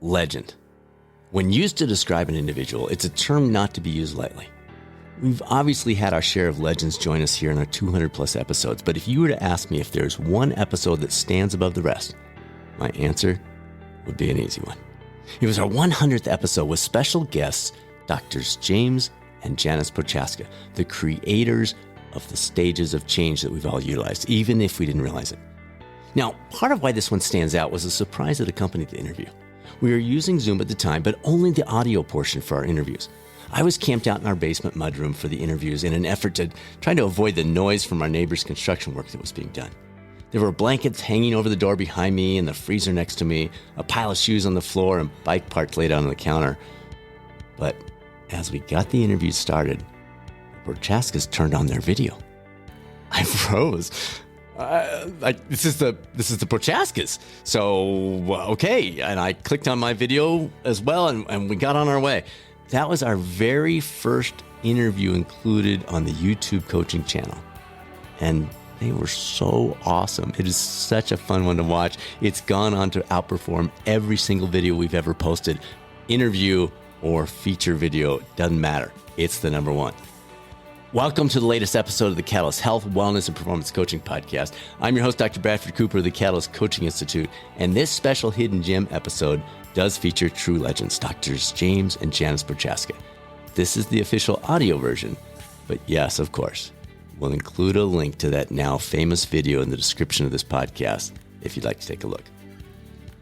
Legend. When used to describe an individual, it's a term not to be used lightly. We've obviously had our share of legends join us here in our 200 plus episodes, but if you were to ask me if there's one episode that stands above the rest, my answer would be an easy one. It was our 100th episode with special guests, Drs. James and Janice Prochaska, the creators of the stages of change that we've all utilized, even if we didn't realize it. Now, part of why this one stands out was a surprise that accompanied the interview. We were using Zoom at the time, but only the audio portion for our interviews. I was camped out in our basement mudroom for the interviews in an effort to try to avoid the noise from our neighbor's construction work that was being done. There were blankets hanging over the door behind me and the freezer next to me, a pile of shoes on the floor and bike parts laid out on the counter. But as we got the interview started, the Prochaskas turned on their video. I froze. This is the Prochaskas. So, okay. And I clicked on my video as well, and we got on our way. That was our very first interview included on the YouTube coaching channel. And they were so awesome. It is such a fun one to watch. It's gone on to outperform every single video we've ever posted. Interview or feature video, doesn't matter. It's the number one. Welcome to the latest episode of the Catalyst Health, Wellness, and Performance Coaching Podcast. I'm your host, Dr. Bradford Cooper of the Catalyst Coaching Institute, and this special Hidden Gem episode does feature true legends, Drs. James and Janice Prochaska. This is the official audio version, but yes, of course, we'll include a link to that now famous video in the description of this podcast if you'd like to take a look.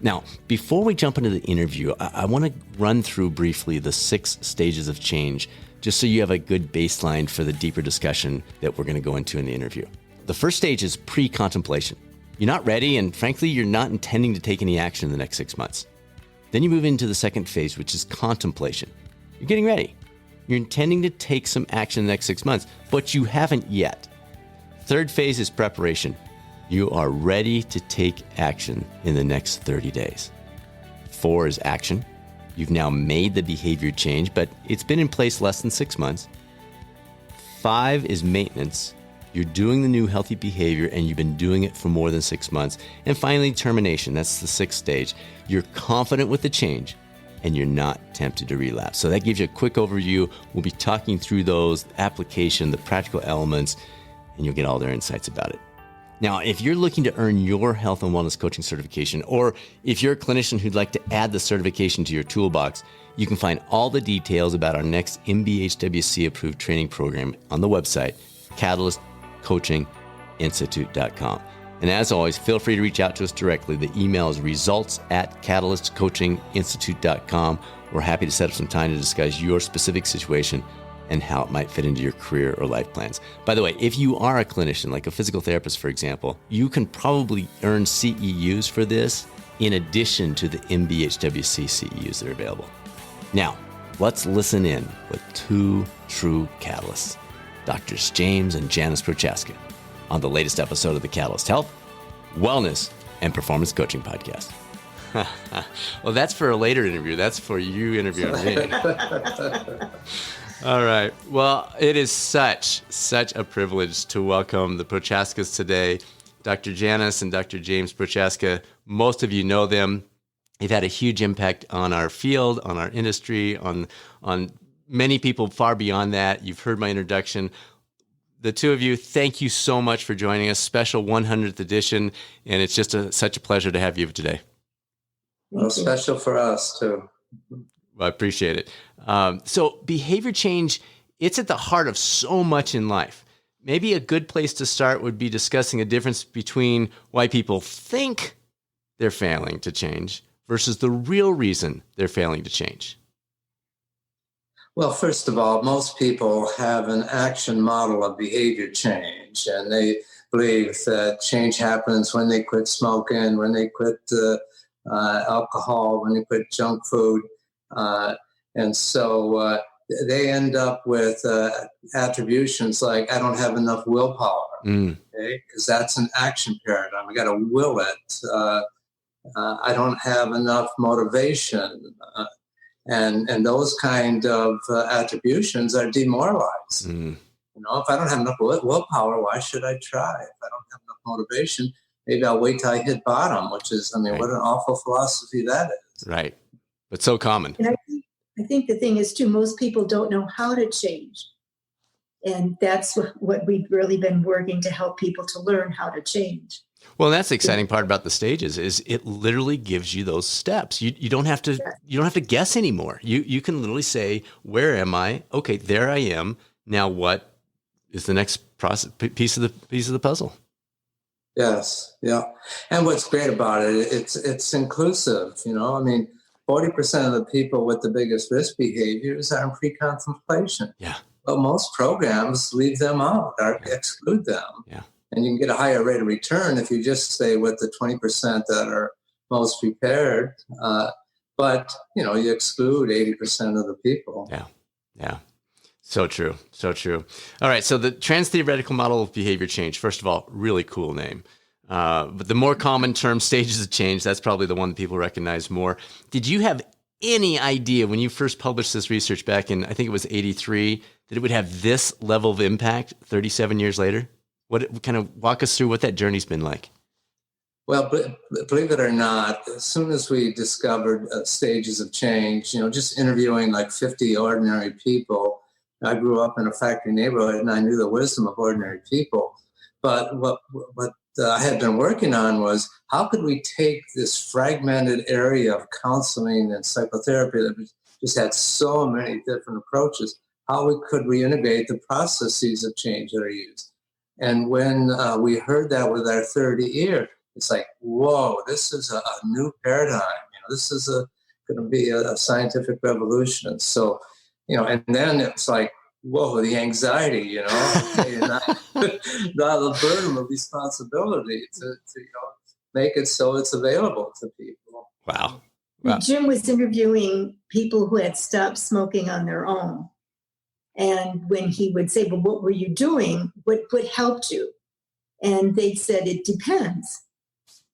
Now, before we jump into the interview, I want to run through briefly the 6 stages of change, just so you have a good baseline for the deeper discussion that we're going to go into in the interview. The first stage is pre-contemplation. You're not ready, and frankly, you're not intending to take any action in the next 6 months. Then you move into the second phase, which is contemplation. You're getting ready. You're intending to take some action in the next 6 months, but you haven't yet. Third phase is preparation. You are ready to take action in the next 30 days. 4 is action. You've now made the behavior change, but it's been in place less than 6 months. 5 is maintenance. You're doing the new healthy behavior and you've been doing it for more than 6 months. And finally, termination. That's the 6th stage. You're confident with the change and you're not tempted to relapse. So that gives you a quick overview. We'll be talking through those, application, the practical elements, and you'll get all their insights about it. Now, if you're looking to earn your health and wellness coaching certification, or if you're a clinician who'd like to add the certification to your toolbox, you can find all the details about our next MBHWC approved training program on the website, catalystcoachinginstitute.com. And as always, feel free to reach out to us directly. The email is results@catalystcoachinginstitute.com. We're happy to set up some time to discuss your specific situation and how it might fit into your career or life plans. By the way, if you are a clinician, like a physical therapist, for example, you can probably earn CEUs for this in addition to the MBHWC CEUs that are available. Now, let's listen in with 2 true catalysts, Drs. James and Janice Prochaska, on the latest episode of the Catalyst Health, Wellness, and Performance Coaching Podcast. Well, that's for a later interview. That's for you interviewing me. All right. Well, it is such a privilege to welcome the Prochaskas today, Dr. Janice and Dr. James Prochaska. Most of you know them. They've had a huge impact on our field, on our industry, on many people far beyond that. You've heard my introduction. The 2 of you, thank you so much for joining us. Special 100th edition, and it's just such a pleasure to have you today. Well, special for us, too. Well, I appreciate it. So behavior change, it's at the heart of so much in life. Maybe a good place to start would be discussing a difference between why people think they're failing to change versus the real reason they're failing to change. Well, first of all, most people have an action model of behavior change, and they believe that change happens when they quit smoking, when they quit alcohol, when they quit junk food. And so they end up with attributions like, I don't have enough willpower, okay? Because that's an action paradigm. I got to will it. I don't have enough motivation. And those kind of attributions are demoralizing. You know, if I don't have enough willpower, why should I try? If I don't have enough motivation, maybe I'll wait till I hit bottom, which is, I mean, what an awful philosophy that is. Right. but so common. And I think the thing is, too, most people don't know how to change. And that's what we've really been working to help people to learn how to change. Well, that's the exciting part about the stages is it literally gives you those steps. You don't have to guess anymore. You can literally say, where am I? Okay, there I am. Now what is the next piece of the puzzle? Yes. Yeah. And what's great about it, it's inclusive, you know, I mean, 40% of the people with the biggest risk behaviors are in pre-contemplation. Yeah. But most programs leave them out or exclude them. Yeah. And you can get a higher rate of return if you just stay with the 20% that are most prepared. But, you know, you exclude 80% of the people. Yeah. Yeah. So true. So true. All right. So the trans-theoretical model of behavior change, first of all, really cool name. But the more common term, stages of change, that's probably the one that people recognize more. Did you have any idea when you first published this research back in, I think it was 83, that it would have this level of impact 37 years later? What kind of walk us through what that journey's been like? Well, believe it or not, as soon as we discovered stages of change, you know, just interviewing like 50 ordinary people, I grew up in a factory neighborhood and I knew the wisdom of ordinary people. But what I had been working on was how could we take this fragmented area of counseling and psychotherapy that just had so many different approaches, how could we integrate the processes of change that are used? And when we heard that with our third ear, it's like, whoa, this is a new paradigm. You know, this is going to be a scientific revolution. So, you know, and then it's like, whoa, the anxiety, you know, not the burden of responsibility to you know, make it so it's available to people. Wow. Jim was interviewing people who had stopped smoking on their own. And when he would say, well, what were you doing? What helped you? And they said, it depends.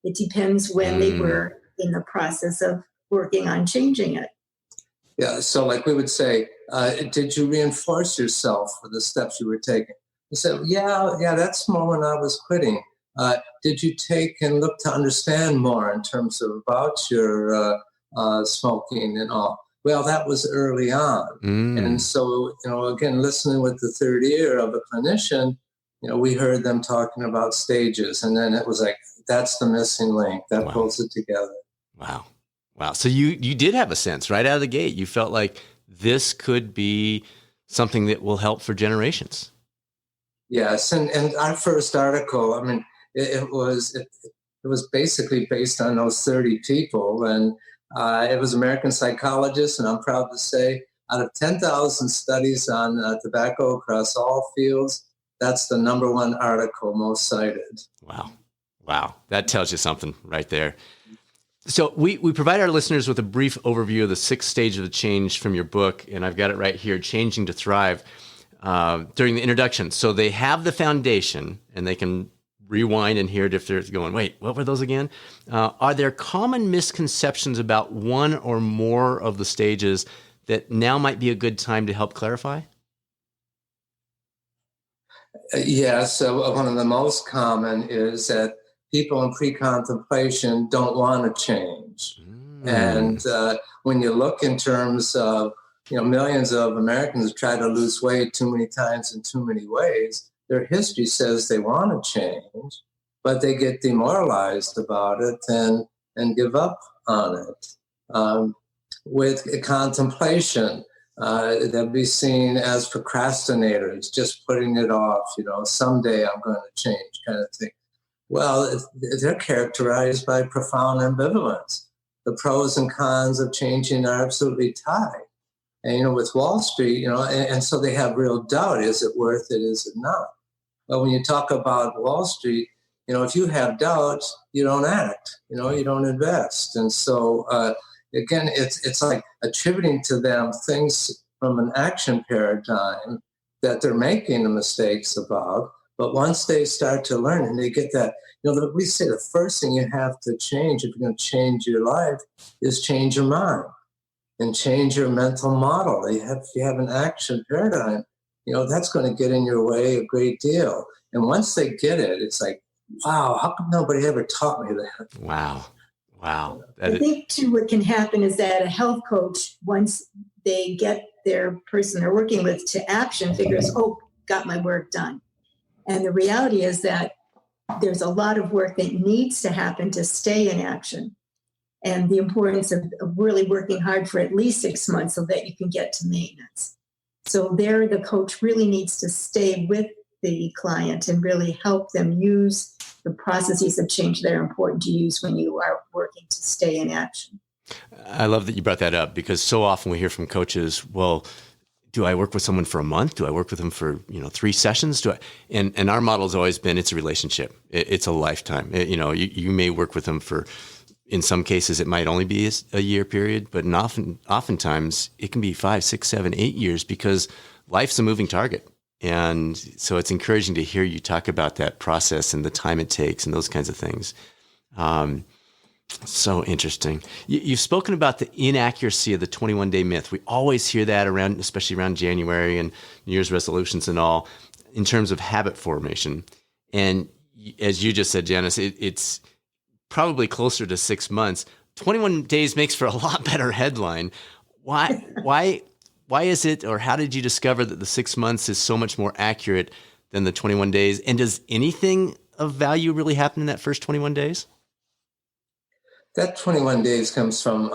It depends when they were in the process of working on changing it. Yeah, so like we would say, did you reinforce yourself for the steps you were taking? He said, yeah, that's more when I was quitting. Did you take and look to understand more in terms of about your smoking and all? Well, that was early on. And so, you know, again, listening with the third ear of a clinician, you know, we heard them talking about stages. And then it was like, that's the missing link. That pulls it together. Wow. So you did have a sense right out of the gate. You felt like this could be something that will help for generations. Yes. And our first article, I mean, it was basically based on those 30 people. And it was American psychologists, and I'm proud to say, out of 10,000 studies on tobacco across all fields, that's the number one article most cited. Wow. That tells you something right there. So we provide our listeners with a brief overview of the 6 stages of change from your book, and I've got it right here, Changing to Thrive, during the introduction. So they have the foundation, and they can rewind and hear it if they're going, wait, what were those again? Are there common misconceptions about one or more of the stages that now might be a good time to help clarify? Yes. So one of the most common is that people in pre-contemplation don't want to change. And when you look in terms of, you know, millions of Americans try to lose weight too many times in too many ways, their history says they want to change, but they get demoralized about it and give up on it. With contemplation, they'll be seen as procrastinators, just putting it off, you know, someday I'm going to change kind of thing. Well, they're characterized by profound ambivalence. The pros and cons of changing are absolutely tied. And, you know, with Wall Street, you know, and so they have real doubt. Is it worth it? Is it not? But when you talk about Wall Street, you know, if you have doubts, you don't act, you know, you don't invest. And so, again, it's like attributing to them things from an action paradigm that they're making the mistakes about. But once they start to learn and they get that, you know, we say the first thing you have to change if you're going to change your life is change your mind and change your mental model. If you have an action paradigm, you know, that's going to get in your way a great deal. And once they get it, it's like, wow, how come nobody ever taught me that? Wow. Wow. I think too, what can happen is that a health coach, once they get their person they're working with to action, figures, oh, got my work done. And the reality is that there's a lot of work that needs to happen to stay in action. And the importance of really working hard for at least 6 months so that you can get to maintenance. So there, the coach really needs to stay with the client and really help them use the processes of change that are important to use when you are working to stay in action. I love that you brought that up, because so often we hear from coaches, well, do I work with someone for a month? Do I work with them for 3 sessions? And our model has always been, it's a relationship. It's a lifetime. You may work with them for, in some cases, it might only be a year period, but oftentimes it can be 5, 6, 7, 8 years, because life's a moving target. And so it's encouraging to hear you talk about that process and the time it takes and those kinds of things. So interesting. You've spoken about the inaccuracy of the 21-day myth. We always hear that around, especially around January and New Year's resolutions and all, in terms of habit formation. And as you just said, Janice, it's probably closer to 6 months. 21 days makes for a lot better headline. Why is it, or how did you discover that the 6 months is so much more accurate than the 21 days? And does anything of value really happen in that first 21 days? That 21 days comes from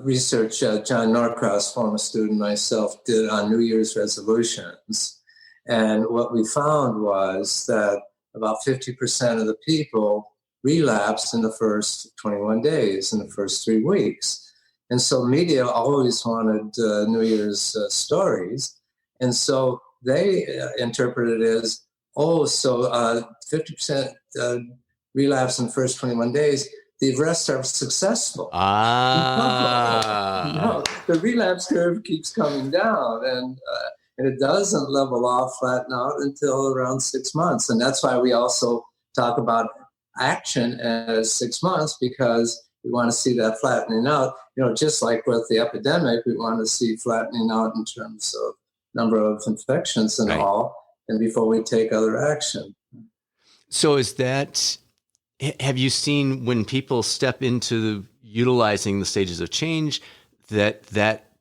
research John Norcross, former student, myself, did on New Year's resolutions. And what we found was that about 50% of the people relapsed in the first 21 days, in the first 3 weeks. And so media always wanted New Year's stories. And so they interpreted it as, 50% relapse in the first 21 days, the rest are successful. No, the relapse curve keeps coming down, and it doesn't level off, flatten out until around 6 months. And that's why we also talk about action as 6 months, because we want to see that flattening out. Just like with the epidemic, we want to see flattening out in terms of number of infections and all, and before we take other action. So have you seen, when people step into utilizing the stages of change, that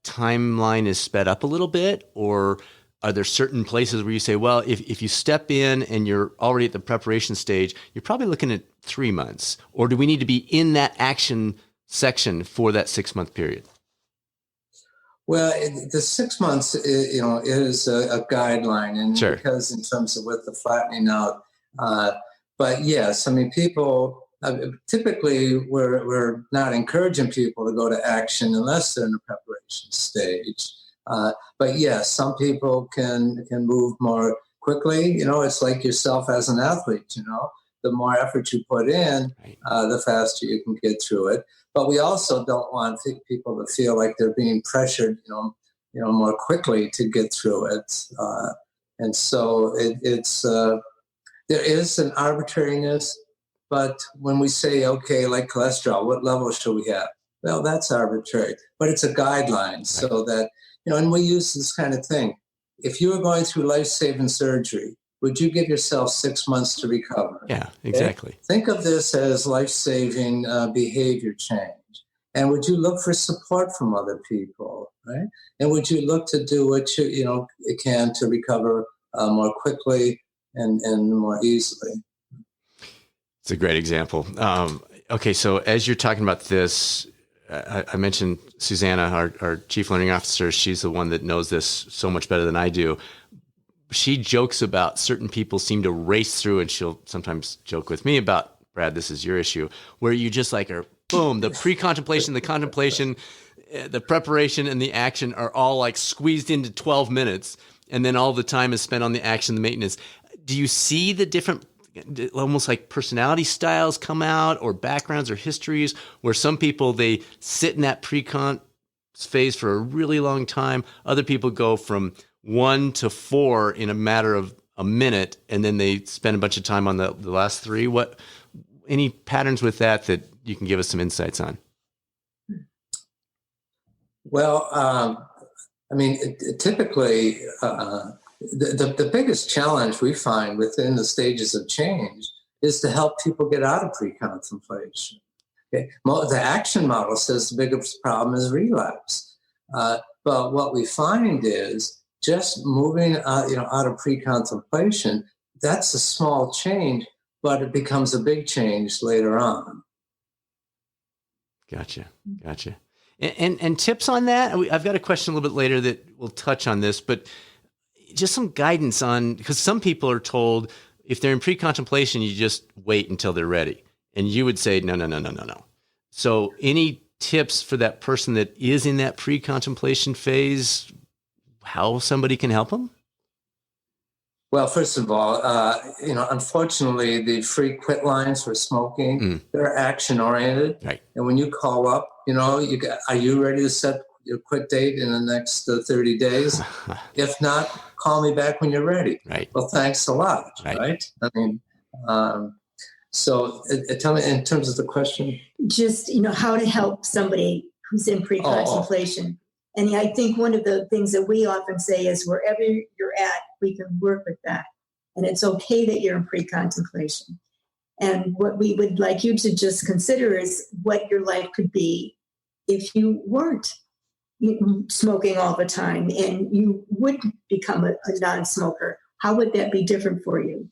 timeline is sped up a little bit? Or are there certain places where you say, well, if you step in and you're already at the preparation stage, you're probably looking at 3 months? Or do we need to be in that action section for that 6 month period? Well, the 6 months, is a guideline, and sure, because in terms of with the flattening out, but yes, I mean, people typically we're not encouraging people to go to action unless they're in the preparation stage. But yes, some people can move more quickly. It's like yourself as an athlete. The more effort you put in, the faster you can get through it. But we also don't want people to feel like they're being pressured, more quickly to get through it. And so it's there is an arbitrariness. But when we say, okay, like cholesterol, what level should we have? Well, that's arbitrary, but it's a guideline so that, and we use this kind of thing. If you were going through life-saving surgery, would you give yourself 6 months to recover? Yeah, exactly. Okay? Think of this as life-saving behavior change. And would you look for support from other people, right? And would you look to do what you can to recover more quickly and more easily? It's a great example. Okay, so as you're talking about this, I mentioned Susanna, our chief learning officer. She's the one that knows this so much better than I do. She jokes about certain people seem to race through, and she'll sometimes joke with me about, Brad, this is your issue, where you just like are, boom, the pre-contemplation, the contemplation, the preparation, and the action are all like squeezed into 12 minutes, and then all the time is spent on the action, the maintenance. Do you see the different, almost like personality styles come out, or backgrounds or histories, where some people, they sit in that pre-con phase for a really long time? Other people go from 1 to 4 in a matter of a minute, and then they spend a bunch of time on the last 3. Any patterns with that you can give us some insights on? Well, typically, the biggest challenge we find within the stages of change is to help people get out of pre-contemplation. Okay? The action model says the biggest problem is relapse. But what we find is just moving out of pre-contemplation, that's a small change, but it becomes a big change later on. Gotcha. And tips on that? I've got a question a little bit later that will touch on this, but just some guidance on, because some people are told if they're in pre-contemplation, you just wait until they're ready. And you would say, no. So any tips for that person that is in that pre-contemplation phase, how somebody can help them? Well, first of all, unfortunately, the free quit lines for smoking, they're action oriented. Right. And when you call up, are you ready to set your quit date in the next 30 days? If not, call me back when you're ready. Right. Well, thanks a lot. Right. I mean, so tell me in terms of the question. Just, how to help somebody who's in pre-contemplation. And I think one of the things that we often say is wherever you're at, we can work with that. And it's okay that you're in pre-contemplation. And what we would like you to just consider is what your life could be if you weren't smoking all the time and you would become a non-smoker. How would that be different for you?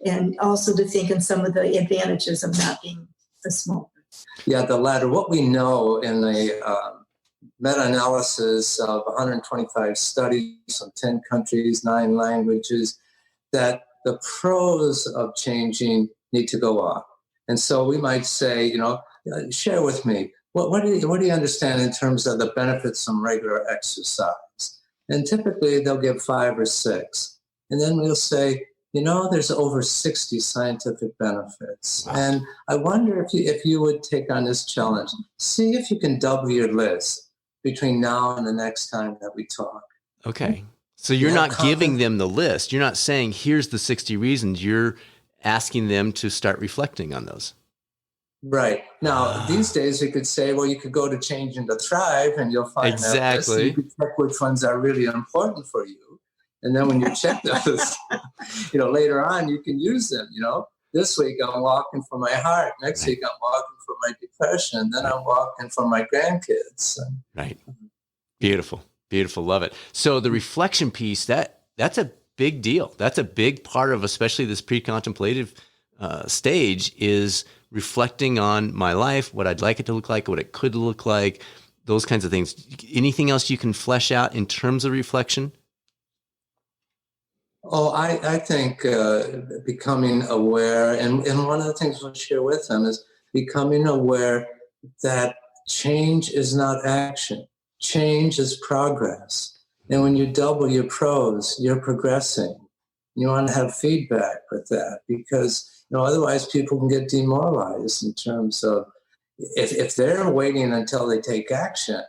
And also to think in some of the advantages of not being a smoker. Yeah, the latter. What we know in the meta-analysis of 125 studies from 10 countries, 9 languages, that the pros of changing need to go up. And so we might say, share with me, what do you understand in terms of the benefits from regular exercise? And typically they'll give 5 or 6. And then we'll say, there's over 60 scientific benefits. Wow. And I wonder if you would take on this challenge. See if you can double your list between now and the next time that we talk. Okay. So you're not giving them the list. You're not saying, here's the 60 reasons. You're asking them to start reflecting on those. Right. Now, these days we could say, well, you could go to Change and to Thrive and you'll find exactly. You could check which ones are really important for you. And then when you check those, later on, you can use them. This week I'm walking for my heart. Next week I'm walking for my depression. Then I'm walking for my grandkids. Right. Beautiful. Love it. So the reflection piece, that's a big deal. That's a big part of, especially this pre-contemplative stage, is reflecting on my life, what I'd like it to look like, what it could look like, those kinds of things. Anything else you can flesh out in terms of reflection? Oh, I think becoming aware, and one of the things we'll share with them is becoming aware that change is not action. Change is progress. And when you double your pros, you're progressing. You want to have feedback with that because otherwise people can get demoralized in terms of if they're waiting until they take action,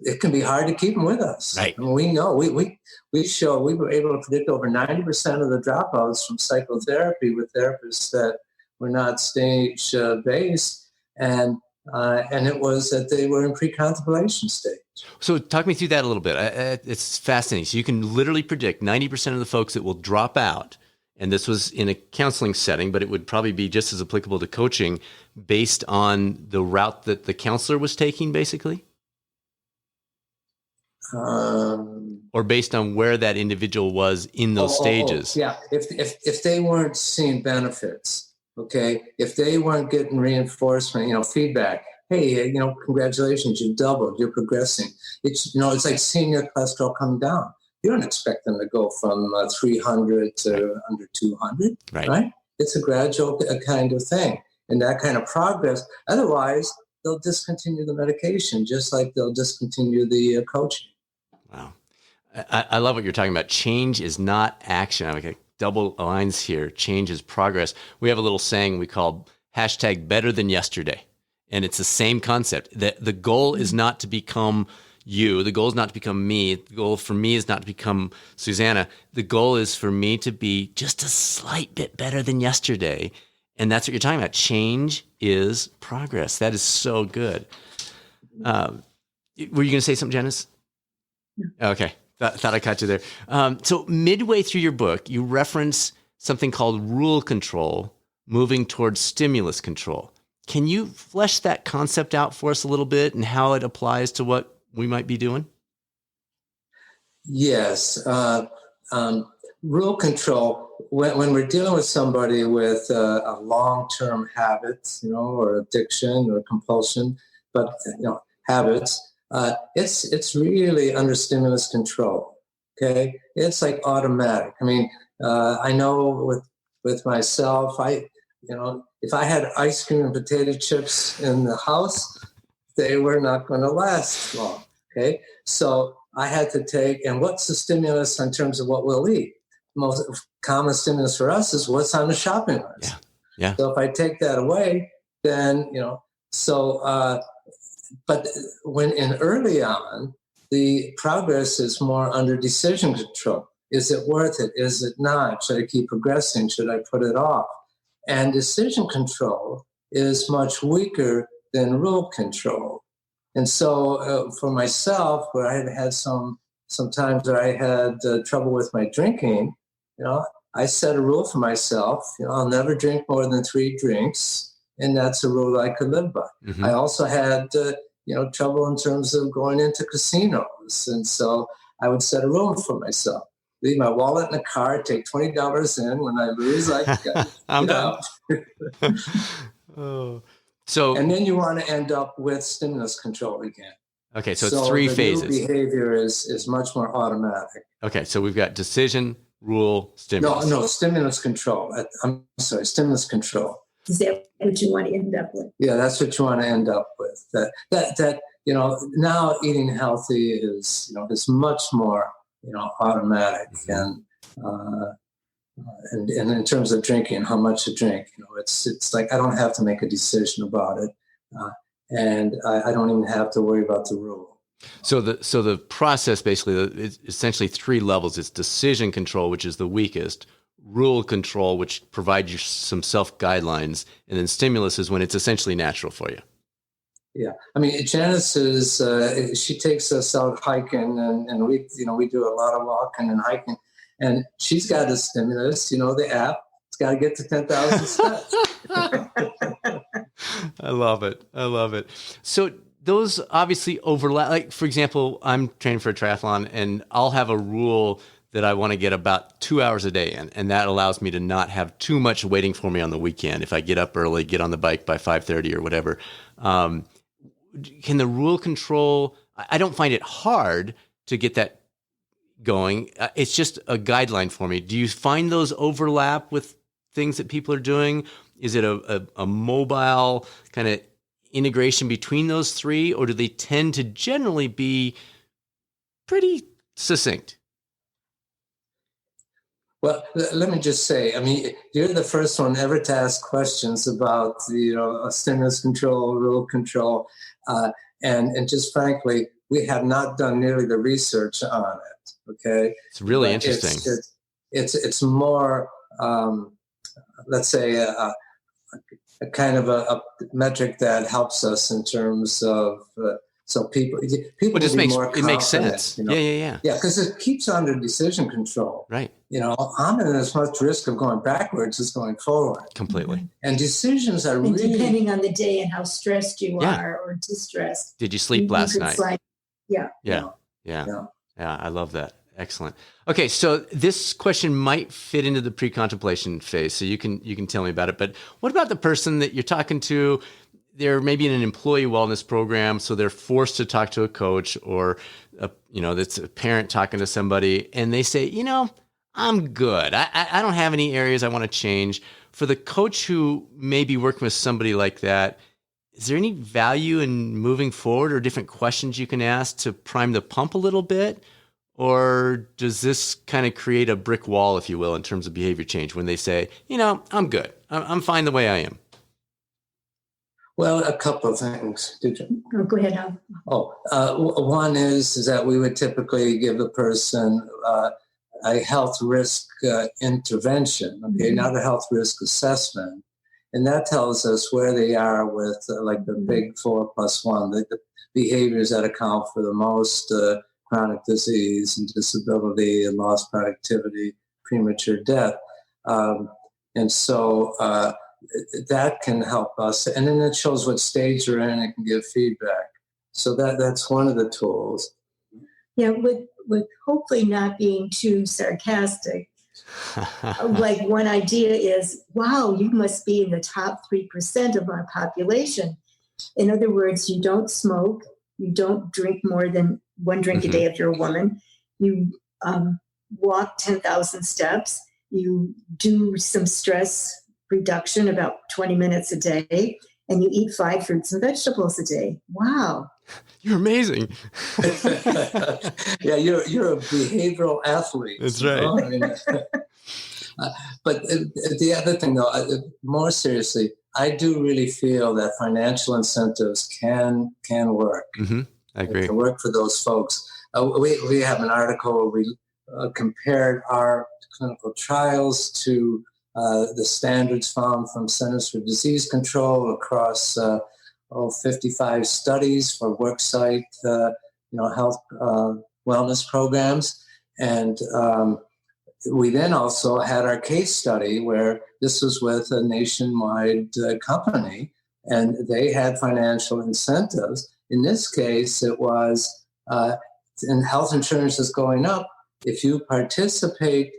it can be hard to keep them with us. Right. I mean, we know we were able to predict over 90% of the dropouts from psychotherapy with therapists that were not stage based, and it was that they were in pre-contemplation stage. So talk me through that a little bit. It's fascinating. So you can literally predict 90% of the folks that will drop out, and this was in a counseling setting, but it would probably be just as applicable to coaching based on the route that the counselor was taking, basically? Or based on where that individual was in those stages. Yeah, if they weren't seeing benefits, okay, if they weren't getting reinforcement, feedback. Hey, congratulations, you've doubled, you're progressing. It's like seeing your cholesterol come down. You don't expect them to go from 300 to under 200, right? It's a gradual kind of thing, and that kind of progress. Otherwise, they'll discontinue the medication, just like they'll discontinue the coaching. Wow. I love what you're talking about. Change is not action. I'm like double lines here. Change is progress. We have a little saying we call #BetterThanYesterday. And it's the same concept. The goal is not to become you. The goal is not to become me. The goal for me is not to become Susanna. The goal is for me to be just a slight bit better than yesterday. And that's what you're talking about. Change is progress. That is so good. Were you going to say something, Janice? Okay. Thought I caught you there. So midway through your book, you reference something called rule control, moving towards stimulus control. Can you flesh that concept out for us a little bit and how it applies to what we might be doing? Yes. Rule control, when we're dealing with somebody with a long-term habit, or addiction or compulsion, but, habits, it's really under stimulus control. Okay. It's like automatic. I mean, I know with myself, if I had ice cream and potato chips in the house, they were not going to last long. Okay. So I had to take, and what's the stimulus in terms of what we'll eat? Most common stimulus for us is what's on the shopping list. Yeah. So if I take that away, then, but when in early on, the progress is more under decision control. Is it worth it? Is it not? Should I keep progressing? Should I put it off? And decision control is much weaker than rule control. And so for myself, where I had some times where I had trouble with my drinking, I set a rule for myself. I'll never drink more than 3 drinks, and that's a rule I could live by. Mm-hmm. I also had trouble in terms of going into casinos, and so I would set a rule for myself. Leave my wallet in the car, take $20 in. When I lose, I'm done. Oh. So, and then you want to end up with stimulus control again. Okay, so it's 3 phases. New behavior is much more automatic. Okay, so we've got decision, rule, stimulus. No, stimulus control. I'm sorry, stimulus control. Is that what you want to end up with? Yeah, that's what you want to end up with. That now eating healthy is much more automatic, and in terms of drinking, how much to drink, it's like I don't have to make a decision about it, and I don't even have to worry about the rule. So the process basically is essentially 3 levels. It's decision control, which is the weakest, rule control, which provides you some self guidelines, and then stimulus is when it's essentially natural for you. Yeah, I mean, Janice she takes us out hiking, and we do a lot of walking and hiking, and she's got a stimulus, the app. It's got to get to 10,000 steps. I love it. So those obviously overlap. Like, for example, I'm training for a triathlon, and I'll have a rule that I want to get about 2 hours a day in, and that allows me to not have too much waiting for me on the weekend. If I get up early, get on the bike by 5:30 or whatever. Can the rule control? I don't find it hard to get that going. It's just a guideline for me. Do you find those overlap with things that people are doing? Is it a mobile kind of integration between those 3, or do they tend to generally be pretty succinct? Well, let me just say, I mean, you're the first one ever to ask questions about stimulus control, rule control, and just frankly, we have not done nearly the research on it. Okay, it's really interesting. It's more, let's say, a kind of a metric that helps us in terms of. So people just makes sense. Yeah. Yeah, because it keeps under decision control. Right. I'm in as much risk of going backwards as going forward. Completely. And decisions are really depending on the day and how stressed you are or distressed. Did you sleep last night? Yeah. I love that. Excellent. Okay, so this question might fit into the pre-contemplation phase, so you can tell me about it. But what about the person that you're talking to? They're maybe in an employee wellness program, so they're forced to talk to a coach, or that's a parent talking to somebody, and they say, I'm good. I don't have any areas I want to change. For the coach who may be working with somebody like that, is there any value in moving forward, or different questions you can ask to prime the pump a little bit? Or does this kind of create a brick wall, if you will, in terms of behavior change when they say, I'm good. I'm fine the way I am? Well, a couple of things. Did you? Oh, go ahead, Hal. One is that we would typically give a person a health risk intervention, okay, not a health risk assessment. And that tells us where they are with the big 4+1, the behaviors that account for the most chronic disease and disability and lost productivity, premature death. And so that can help us. And then it shows what stage you're in. It can give feedback. So that's one of the tools. Yeah, with hopefully not being too sarcastic. Like one idea is, wow, you must be in the top 3% of our population. In other words, you don't smoke, you don't drink more than one drink a day if you're a woman, you walk 10,000 steps, you do some stress reduction about 20 minutes a day, and you eat 5 fruits and vegetables a day. Wow. You're amazing. Yeah, you're a behavioral athlete. That's right. I mean, but the other thing, though, more seriously, I do really feel that financial incentives can work. I agree. It can work for those folks. We have an article where we compared our clinical trials to the standards found from Centers for Disease Control across 55 studies for worksite, health wellness programs, and we then also had our case study where this was with a nationwide company, and they had financial incentives. In this case, it was, and health insurance is going up. If you participate,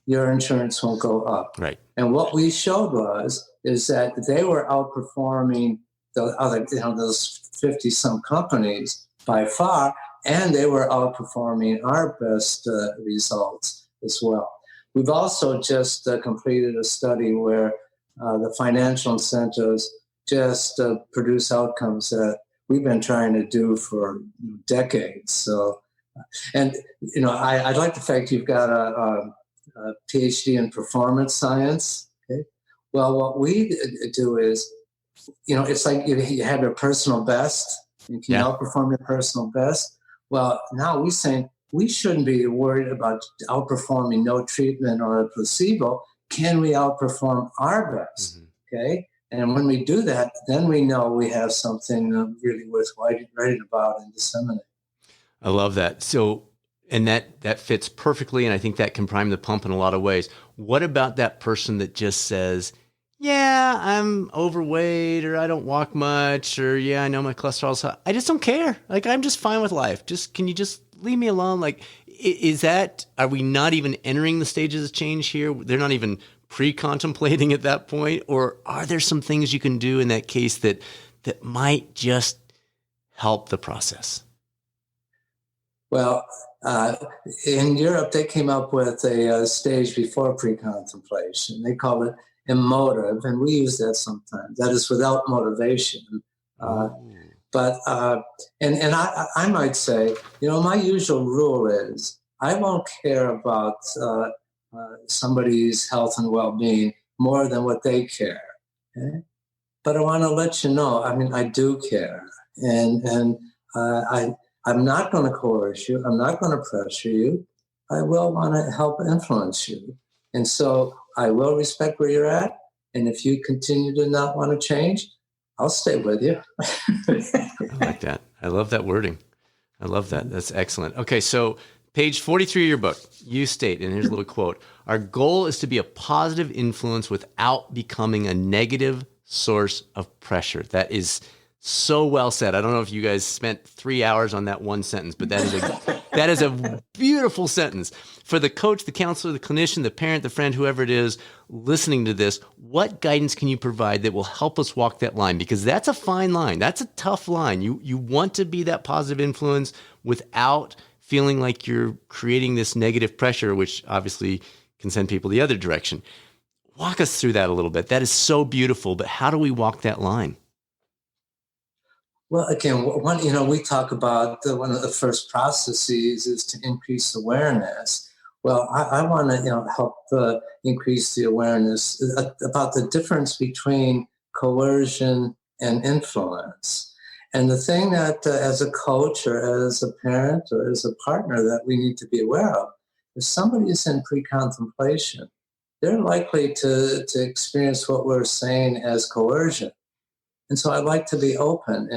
your insurance won't go up. Right. And what we showed is that they were outperforming the other, those 50-some companies by far, and they were outperforming our best results as well. We've also just completed a study where the financial incentives just produce outcomes that we've been trying to do for decades. So, and I like the fact you've got a PhD in performance science. Okay, well, what we do is, it's like you have your personal best. You can outperform your personal best. Well, now we're saying we shouldn't be worried about outperforming no treatment or a placebo. Can we outperform our best? Okay. And when we do that, then we know we have something really worth writing about and disseminating. I love that. So, and that fits perfectly. And I think that can prime the pump in a lot of ways. What about that person that just says, yeah, I'm overweight, or I don't walk much, or yeah, I know my cholesterol's high. I just don't care. Like, I'm just fine with life. Can you just leave me alone? Like, are we not even entering the stages of change here? They're not even pre-contemplating at that point? Or are there some things you can do in that case that might just help the process? Well, in Europe, they came up with a stage before pre-contemplation. They call it emotive, and we use that sometimes. That is without motivation. But I might say, my usual rule is I won't care about somebody's health and well-being more than what they care. Okay? But I want to let you know, I do care, and I'm not going to coerce you. I'm not going to pressure you. I will want to help influence you, and so I will respect where you're at. And if you continue to not want to change, I'll stay with you. I like that. I love that wording. I love that. That's excellent. Okay, so page 43 of your book, you state, and here's a little quote, our goal is to be a positive influence without becoming a negative source of pressure. That is so well said. I don't know if you guys spent 3 hours on that one sentence, but that is a beautiful sentence. For the coach, the counselor, the clinician, the parent, the friend, whoever it is listening to this, what guidance can you provide that will help us walk that line? Because that's a fine line. That's a tough line. You want to be that positive influence without feeling like you're creating this negative pressure, which obviously can send people the other direction. Walk us through that a little bit. That is so beautiful, but how do we walk that line? Well, again, we talk about one of the first processes is to increase awareness. Well, I want to, help increase the awareness about the difference between coercion and influence. And the thing that as a coach or as a parent or as a partner that we need to be aware of, if somebody is in pre-contemplation, they're likely to experience what we're saying as coercion. And so I'd like to be open.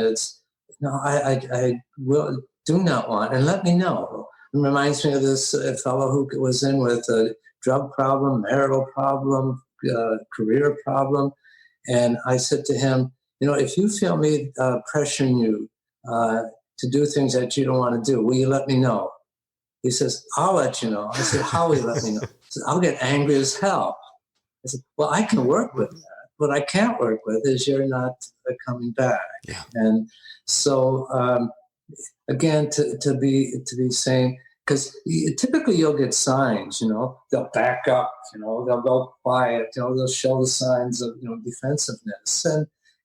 I will do not want, and let me know. It reminds me of this fellow who was in with a drug problem, marital problem, career problem. And I said to him, if you feel me pressuring you to do things that you don't want to do, will you let me know? He says, I'll let you know. I said, how will you let me know? He said, I'll get angry as hell. I said, well, I can work with that. What I can't work with is you're not coming back. Yeah. And so, again, to be saying, because typically you'll get signs, they'll back up, they'll go quiet, they'll show the signs of, defensiveness.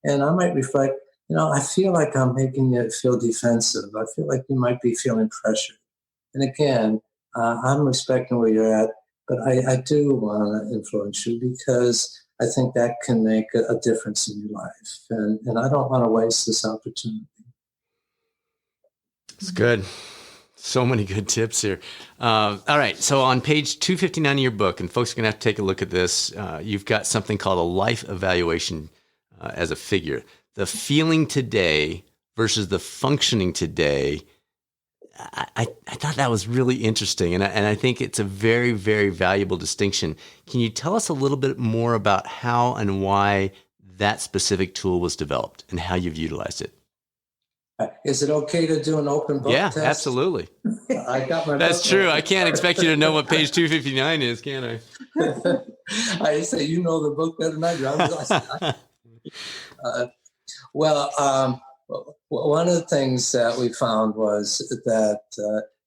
And I might reflect, I feel like I'm making you feel defensive. I feel like you might be feeling pressured. And again, I'm respecting where you're at, but I do want to influence you because I think that can make a difference in your life. And I don't want to waste this opportunity. It's good. So many good tips here. All right. So on page 259 of your book, and folks are going to have to take a look at this, you've got something called a life evaluation as a figure. The feeling today versus the functioning today. I thought that was really interesting, and I think it's a very, very valuable distinction. Can you tell us a little bit more about how and why that specific tool was developed and how you've utilized it? Is it okay to do an open book test? Yeah, absolutely. I got my That's book true. open. I can't expect you to know what page 259 is, can I? I say, you know the book better than I do. One of the things that we found was that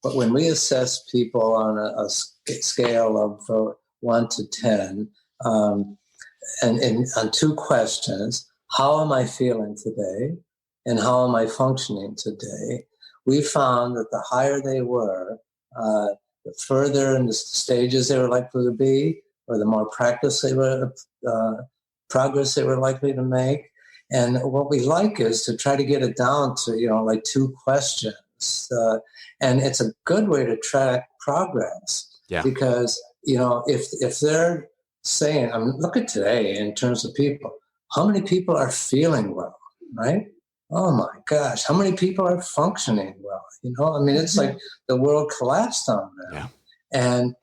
when we assess people on a scale of 1 to 10, and on 2 questions, how am I feeling today and how am I functioning today, we found that the higher they were, the further in the stages they were likely to be, or the more progress they were likely to make. And what we like is to try to get it down to, like 2 questions. And it's a good way to track progress. Yeah. Because, if they're saying, look at today in terms of people, how many people are feeling well, right? Oh my gosh, how many people are functioning well? It's like the world collapsed on them. Yeah. And,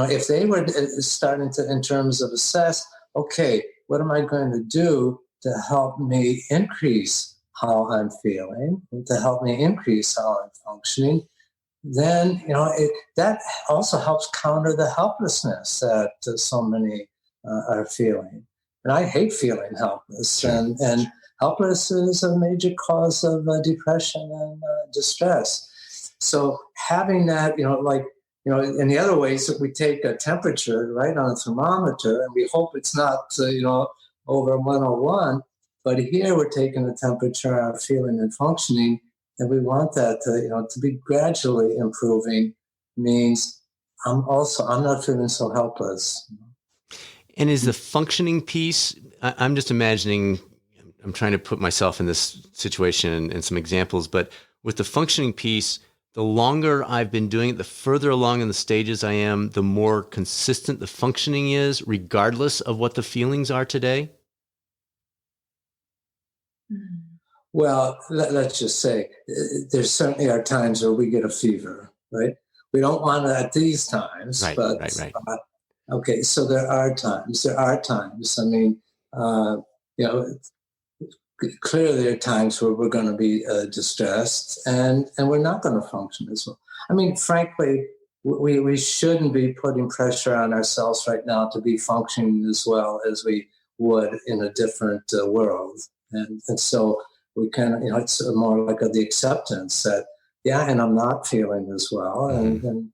if they were starting to, in terms of assess, okay, what am I going to do to help me increase how I'm feeling and to help me increase how I'm functioning, then, that also helps counter the helplessness that so many are feeling. And I hate feeling helpless. Sure. And helpless is a major cause of depression and distress. So having that, in the other ways that we take a temperature, right, on a thermometer, and we hope it's not, over 101, but here we're taking the temperature of feeling and functioning, and we want that to be gradually improving. Means I'm not feeling so helpless. And is the functioning piece, I'm just imagining, I'm trying to put myself in this situation and some examples, but with the functioning piece, the longer I've been doing it, the further along in the stages I am, the more consistent the functioning is, regardless of what the feelings are today? Well, let's just say there certainly are times where we get a fever, right? We don't want it at these times, Right. Okay, so there are times. Clearly there are times where we're going to be distressed and we're not going to function as well. Frankly, we shouldn't be putting pressure on ourselves right now to be functioning as well as we would in a different world. And so we kind of, it's more like the acceptance that, and I'm not feeling as well. Mm-hmm.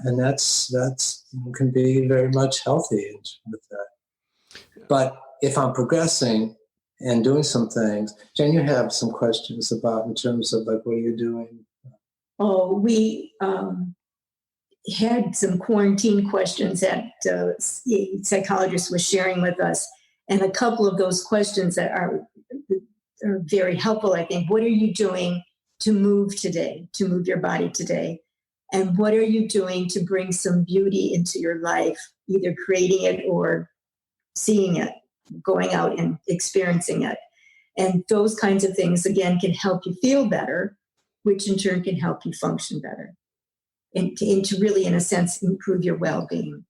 And that's can be very much healthy with that. But if I'm progressing and doing some things, Jen, you have some questions about in terms of what you're doing. Oh, we had some quarantine questions that the psychologist was sharing with us, and a couple of those questions that are very helpful, I think. What are you doing to move today, to move your body today? And what are you doing to bring some beauty into your life, either creating it or seeing it, going out and experiencing it? And those kinds of things, again, can help you feel better, which in turn can help you function better and to really, in a sense, improve your well-being.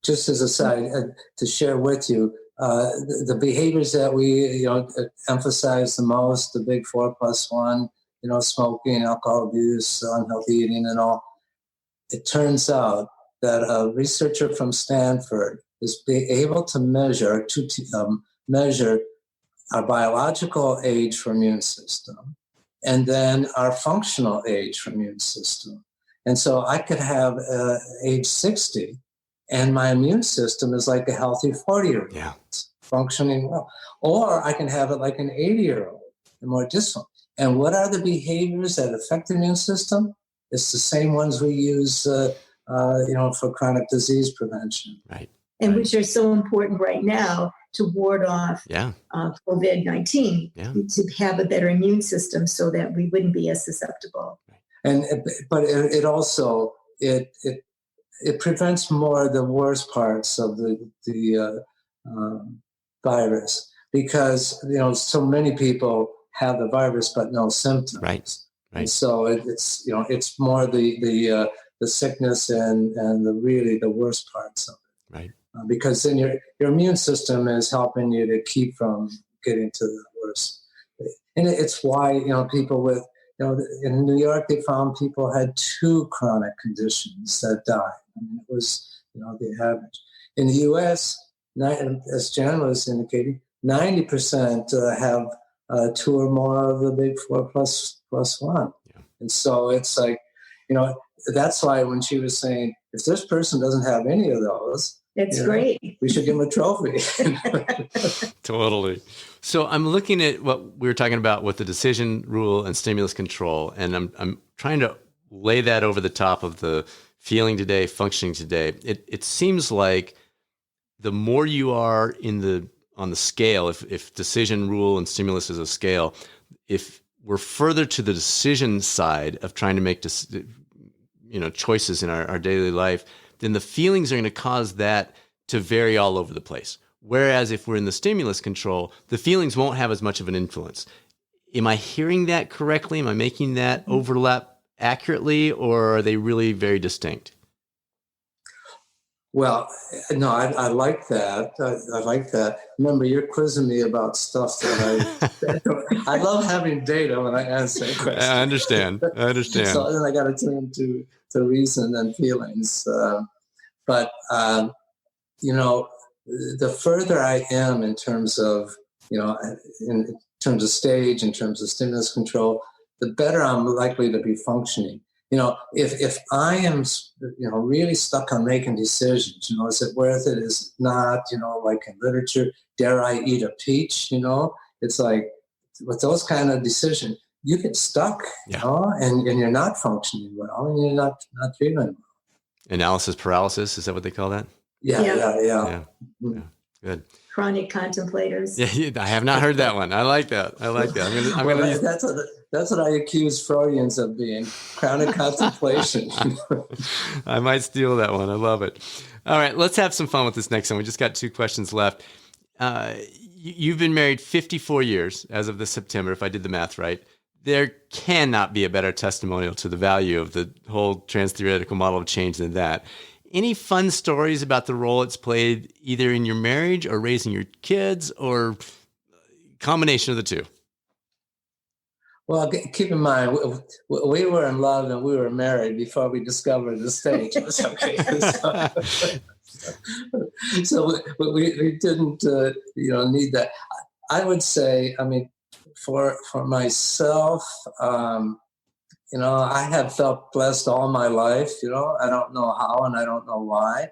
Just as a side, to share with you, the behaviors that we emphasize the most, the big 4+1, smoking, alcohol abuse, unhealthy eating, and all. It turns out that a researcher from Stanford is able to measure our biological age for immune system, and then our functional age for immune system. And so I could have age 60, and my immune system is like a healthy 40-year-old, functioning well. Or I can have it like an 80-year-old and more dysfunctional. And what are the behaviors that affect the immune system? It's the same ones we use, for chronic disease prevention. Right. And which are so important right now to ward off COVID-19, to have a better immune system so that we wouldn't be as susceptible. But it also it prevents more of the worst parts of the virus, because so many people have the virus but no symptoms. Right. And so it's more the sickness and the worst parts of it. Right. Because then your immune system is helping you to keep from getting to the worst. And it's why people with in New York they found people had 2 chronic conditions that died. I mean, it was the average. In the U.S., as Jan was indicating, 90% have 2 or more of the big 4+1. Yeah. And so it's like, that's why when she was saying, if this person doesn't have any of those, that's great. We should give them a trophy. Totally. So I'm looking at what we were talking about with the decision rule and stimulus control, and I'm trying to lay that over the top of the feeling today, functioning today. It seems like the more you are on the scale, if decision rule and stimulus is a scale, if we're further to the decision side of trying to make choices in our daily life, then the feelings are going to cause that to vary all over the place. Whereas if we're in the stimulus control, the feelings won't have as much of an influence. Am I hearing that correctly? Am I making that overlap accurately, or are they really very distinct? Well, no, I like that. I like that. Remember, you're quizzing me about stuff that I love having data when I answer questions. I understand. So then I got to turn to reason and feelings. But the further I am in terms of, in terms of stage, in terms of stimulus control, the better I'm likely to be functioning. If I am, really stuck on making decisions, is it worth it? Is it not? Like in literature, dare I eat a peach? It's like with those kind of decisions, you get stuck, and you're not functioning well, and you're not feeling well. Analysis paralysis, is that what they call that? Yeah. Good. Chronic contemplators. Yeah, I have not heard that one. I like that. That's what I accuse Freudians of being, chronic contemplation. I might steal that one. I love it. All right, let's have some fun with this next one. We just got 2 questions left. You've been married 54 years as of this September, if I did the math right. There cannot be a better testimonial to the value of the whole trans-theoretical model of change than that. Any fun stories about the role it's played either in your marriage or raising your kids, or combination of the 2? Well, keep in mind, we were in love and we were married before we discovered the stage. It was okay. So we didn't, need that. I would say, for myself, I have felt blessed all my life. I don't know how and I don't know why.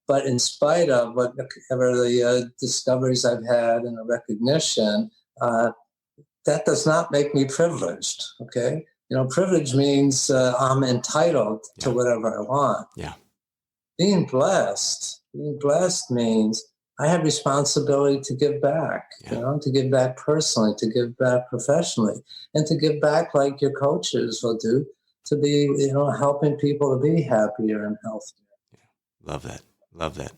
But in spite of whatever the discoveries I've had and the recognition, that does not make me privileged. Okay. Privilege means I'm entitled to whatever I want. Yeah. Being blessed means I have responsibility to give back, to give back personally, to give back professionally, and to give back like your coaches will do, to be, helping people to be happier and healthier. Yeah. Love that.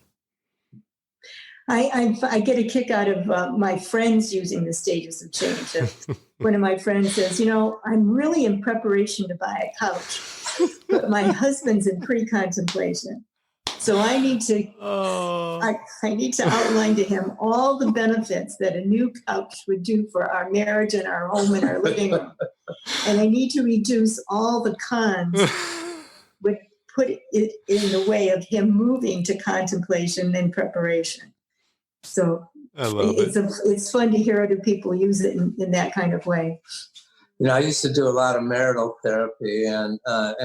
I get a kick out of my friends using the stages of change. One of my friends says, I'm really in preparation to buy a couch, but my husband's in pre-contemplation. So I need to I need to outline to him all the benefits that a new couch would do for our marriage and our home and our living room. And I need to reduce all the cons, would put it in the way of him moving to contemplation and preparation. So I love it. It's fun to hear other people use it in that kind of way. I used to do a lot of marital therapy, and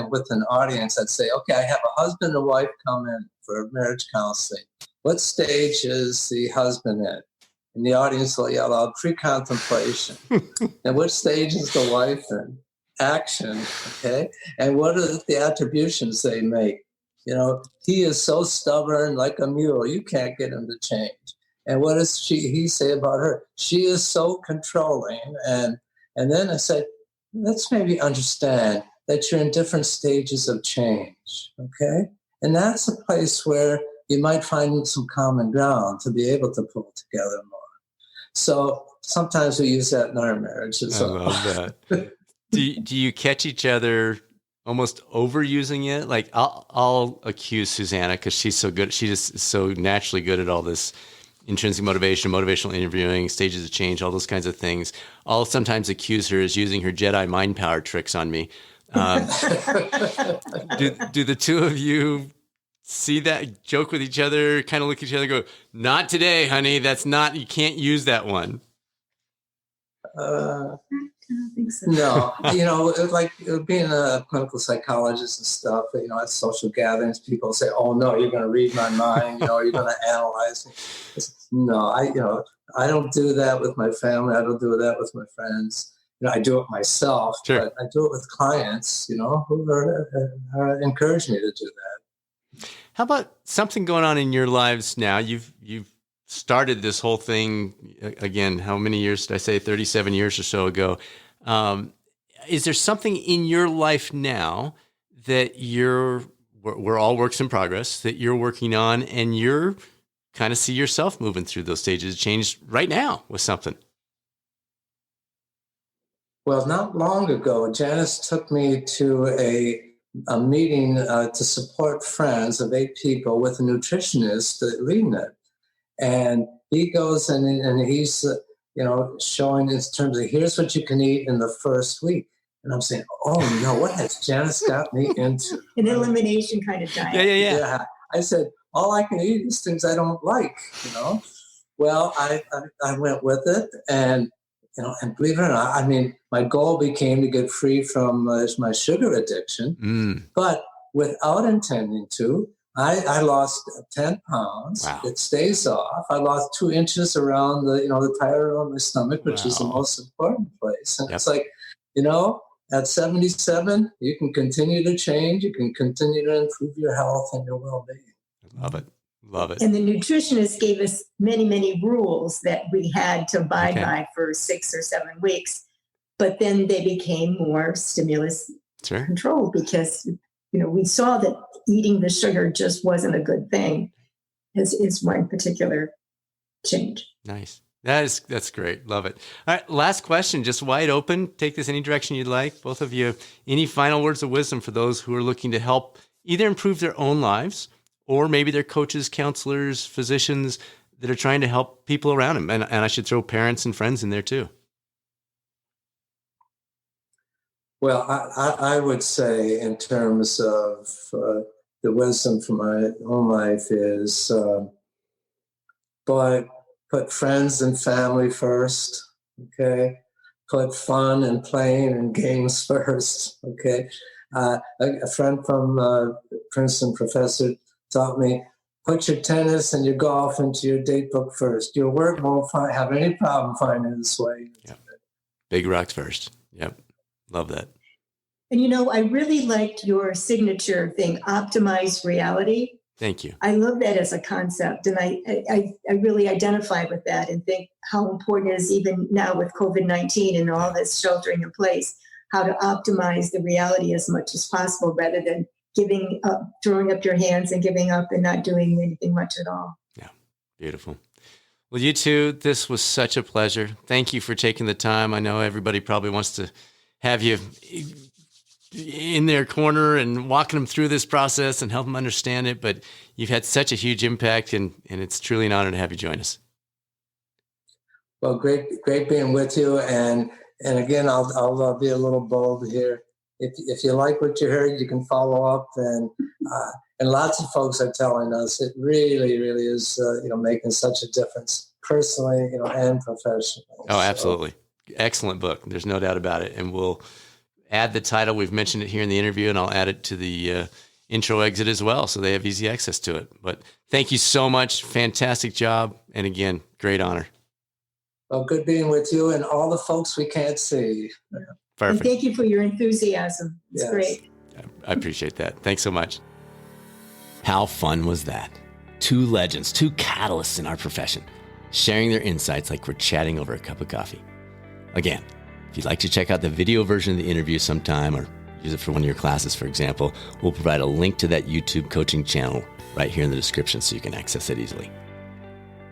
with an audience, I'd say, okay, I have a husband and wife come in for marriage counseling. What stage is the husband in? And the audience will yell out, pre-contemplation. And what stage is the wife in? Action, okay? And what are the attributions they make? He is so stubborn like a mule, you can't get him to change. And what does he say about her? She is so controlling. And then I said, let's maybe understand that you're in different stages of change, okay? And that's a place where you might find some common ground to be able to pull together more. So sometimes we use that in our marriage as well. I love that. Do you catch each other almost overusing it? Like I'll accuse Susanna because she's so good. She just is so naturally good at all this intrinsic motivation, motivational interviewing, stages of change, all those kinds of things. I'll sometimes accuse her as using her Jedi mind power tricks on me. Do the two of you see that, joke with each other, kind of look at each other and go, not today, honey. You can't use that one. I don't think so. No, like being a clinical psychologist and stuff, at social gatherings, people say, oh no, you're going to read my mind, you're going to analyze me. No, I don't do that with my family. I don't do that with my friends. I do it myself, sure. But I do it with clients, who encourage me to do that. How about something going on in your lives now? You've started this whole thing again. How many years did I say? 37 years or so ago. Is there something in your life now that we're all works in progress, that you're working on, and you're kind of see yourself moving through those stages of change right now with something? Well, not long ago, Janice took me to a meeting to support friends of 8 people with a nutritionist leading it. And he goes and he's, showing in terms of here's what you can eat in the first week. And I'm saying, oh no, what has Janice got me into? An elimination kind of diet. Yeah. I said, all I can eat is things I don't like, Well, I went with it, and and believe it or not, my goal became to get free from my sugar addiction, but without intending to. I lost 10 pounds. Wow. It stays off. I lost 2 inches around the tire on my stomach, which is the most important place. And It's like, at 77, you can continue to change. You can continue to improve your health and your well-being. Love it. And the nutritionist gave us many, many rules that we had to abide by for 6 or 7 weeks. But then they became more stimulus controlled because, we saw that eating the sugar just wasn't a good thing. Is one particular change. Nice. That's great. Love it. All right. Last question, just wide open. Take this any direction you'd like. Both of you, any final words of wisdom for those who are looking to help either improve their own lives or maybe they're coaches, counselors, physicians that are trying to help people around them. And I should throw parents and friends in there too. Well, I would say in terms of the wisdom from my own life is but put friends and family first, okay? Put fun and playing and games first, okay? A friend from Princeton professor taught me, put your tennis and your golf into your date book first. Your work won't have any problem finding its way. Yep. Big rocks first. Yep. Love that. And I really liked your signature thing, optimized reality. Thank you. I love that as a concept. And I really identify with that and think how important it is even now with COVID-19 and all this sheltering in place, how to optimize the reality as much as possible rather than giving up, throwing up your hands and giving up and not doing anything much at all. Yeah. Beautiful. Well, you two, this was such a pleasure. Thank you for taking the time. I know everybody probably wants to have you in their corner and walking them through this process and help them understand it. But you've had such a huge impact, and it's truly an honor to have you join us. Well, great being with you. And again, I'll be a little bold here. If you like what you heard, you can follow up. And lots of folks are telling us it really, really is, making such a difference personally, and professionally. Oh, absolutely. Excellent book. There's no doubt about it. And we'll add the title. We've mentioned it here in the interview, and I'll add it to the intro exit as well, so they have easy access to it. But thank you so much. Fantastic job. And again, great honor. Well, good being with you and all the folks we can't see. Perfect. And thank you for your enthusiasm. It's great. I appreciate that. Thanks so much. How fun was that? Two legends, two catalysts in our profession, sharing their insights like we're chatting over a cup of coffee. Again, if you'd like to check out the video version of the interview sometime or use it for one of your classes, for example, we'll provide a link to that YouTube coaching channel right here in the description so you can access it easily.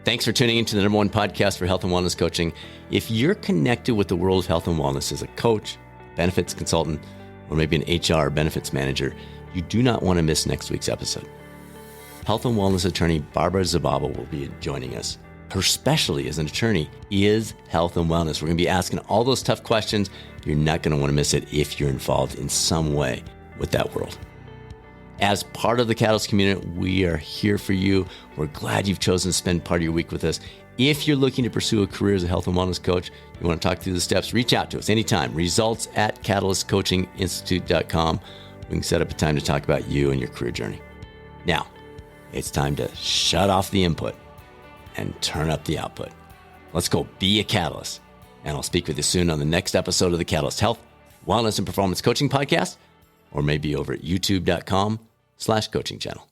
Thanks for tuning into the #1 podcast for health and wellness coaching. If you're connected with the world of health and wellness as a coach, benefits consultant, or maybe an HR or benefits manager, you do not want to miss next week's episode. Health and wellness attorney Barbara Zababa will be joining us. Her specialty as an attorney is health and wellness. We're going to be asking all those tough questions. You're not going to want to miss it if you're involved in some way with that world. As part of the Catalyst community, we are here for you. We're glad you've chosen to spend part of your week with us. If you're looking to pursue a career as a health and wellness coach, you want to talk through the steps, reach out to us anytime. results@catalystcoachinginstitute.com. We can set up a time to talk about you and your career journey. Now, it's time to shut off the input and turn up the output. Let's go be a catalyst. And I'll speak with you soon on the next episode of the Catalyst Health, Wellness, and Performance Coaching Podcast, or maybe over at youtube.com/coaching channel.